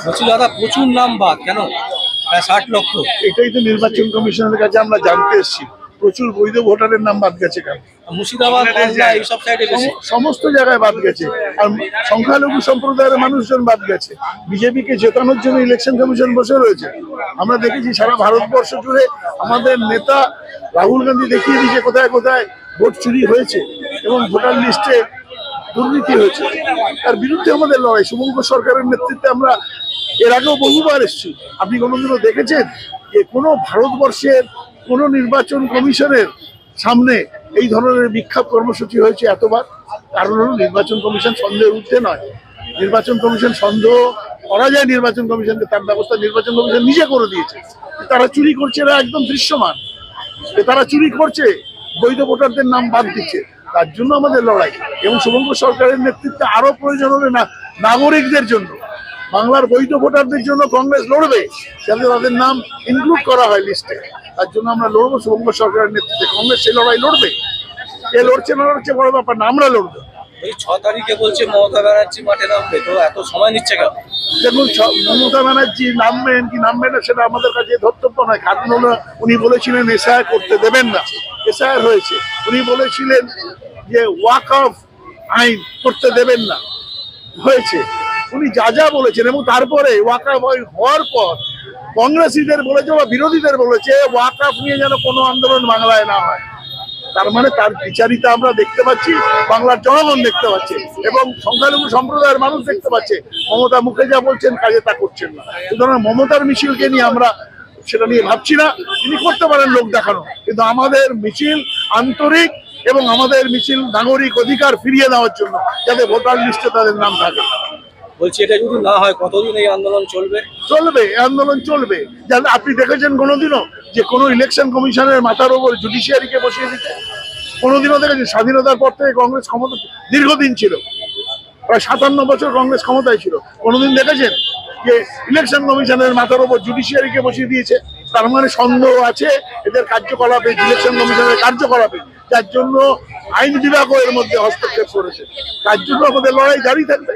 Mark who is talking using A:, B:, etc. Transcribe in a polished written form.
A: বলছি দাদা প্রচুর নাম বাদ কেন? প্রায় 60 লক্ষ।
B: এটাই তো নির্বাচন কমিশনের কাছে আমরা জানতে এসেছি, প্রচুর বৈধ ভোটারের নাম বাদ গেছে কেন।
A: মুর্শিদাবাদ, মালদা এইসব সাইডে বেশি।
B: সমস্ত জায়গায় বাদ গেছে, আর সংখ্যালঘু সম্প্রদায়ের মানুষজন বাদ গেছে। বিজেপিকে জেতানোর জন্য ইলেকশন কমিশন বসে রয়েছে। আমরা দেখেছি সারা ভারতবর্ষ জুড়ে আমাদের নেতা রাহুল গান্ধী দেখিয়ে দিয়েছে কোথায় কোথায় ভোট চুরি হয়েছে এবং ভোটার লিস্টে দুর্নীতি হয়েছে। তার বিরুদ্ধে আমাদের লড়াই। শুভঙ্কর সরকারের নেতৃত্বে আমরা এর আগেও বহুবার এসেছি। আপনি কোনোদিনও দেখেছেন যে কোনো ভারতবর্ষের কোনো নির্বাচন কমিশনের সামনে এই ধরনের বিক্ষোভ কর্মসূচি হয়েছে এতবার? কারণ হলো নির্বাচন কমিশন সন্দেহের ঊর্ধ্বে নয়। নির্বাচন কমিশন সন্দেহ করা যায় নির্বাচন কমিশনকে, তার ব্যবস্থা নির্বাচন কমিশন নিজে করে দিয়েছে। তারা চুরি করছে, এরা একদম দৃশ্যমান। তারা চুরি করছে, বৈধ ভোটারদের নাম বাদ দিচ্ছে। তার জন্য আমাদের লড়াই। এবং শুভঙ্কর সরকারের নেতৃত্বে আরো প্রয়োজন হবে না নাগরিকদের জন্য, বাংলার বৈধ ভোটারদের জন্য কংগ্রেস লড়বে, যাতে তাদের নাম ইনক্লুড করা হয় লিস্টে। তার জন্য আমরা লড়বো শুভঙ্কর সরকারের নেতৃত্বে। কংগ্রেস সেই লড়াই লড়বে। কে লড়ছে না লড়ছে বড় ব্যাপার না, আমরা লড়বো।
A: এই 6 তারিখে বলছে মমতা ব্যানার্জি মাঠে নামবে, তো এত সময় নিচ্ছে কেন?
B: দেখুন, মমতা ব্যানার্জি নামবেন কি নামবেন না সেটা আমাদের কাছে ধর্তব্য নয়। কারণ হলো উনি বলেছিলেন এসআইআর করতে দেবেন না, এসআইআর হয়েছে। উনি বলেছিলেন যে ওয়াক অফ আইন করতে দেবেন না, হয়েছে। উনি যা যা বলেছেন, এবং তারপরে ওয়াক অফ হওয়ার পর কংগ্রেসীদের বলেছে বা বিরোধীদের বলেছে ওয়াক অফ নিয়ে যেন কোনো আন্দোলন বাংলায় না হয়। তার মানে তার বিচারিতা আমরা দেখতে পাচ্ছি, বাংলার জনগণ দেখতে পাচ্ছে এবং সংখ্যালঘু সম্প্রদায়ের মানুষ দেখতে পাচ্ছে। মমতা মুখে যা বলছেন কাজে তা করছেন না। সুতরাং মমতার মিছিলকে নিয়ে আমরা সেটা নিয়ে ভাবছি না। তিনি করতে পারেন লোক দেখানো, কিন্তু আমাদের মিছিল আন্তরিক এবং আমাদের মিছিল নাগরিক অধিকার ফিরিয়ে দেওয়ার জন্য, যাতে ভোটার লিস্টে তাদের নাম থাকে।
A: বলছি এটা যদি না হয় কতদিন এই আন্দোলন চলবে?
B: চলবে, আন্দোলন চলবে। যাতে আপনি দেখেছেন কোনোদিনও যে কোনো ইলেকশন কমিশনের মাথার উপর জুডিশিয়ারিকে বসিয়ে দিচ্ছে? কোনোদিনও দেখেছেন? স্বাধীনতার পর থেকে কংগ্রেস ক্ষমতা দীর্ঘদিন ছিল, প্রায় 57 বছর কংগ্রেস ক্ষমতায় ছিল। কোনোদিন দেখেছেন যে ইলেকশন কমিশনের মাথার উপর জুডিশিয়ারিকে বসিয়ে দিয়েছে? তার মানে সন্দেহ আছে এদের কার্যকলাপে, ইলেকশন কমিশনের কার্যকলাপে, যার জন্য আইন বিভাগও এর মধ্যে হস্তক্ষেপ করেছে। তার জন্য আমাদের লড়াই জারি থাকবে।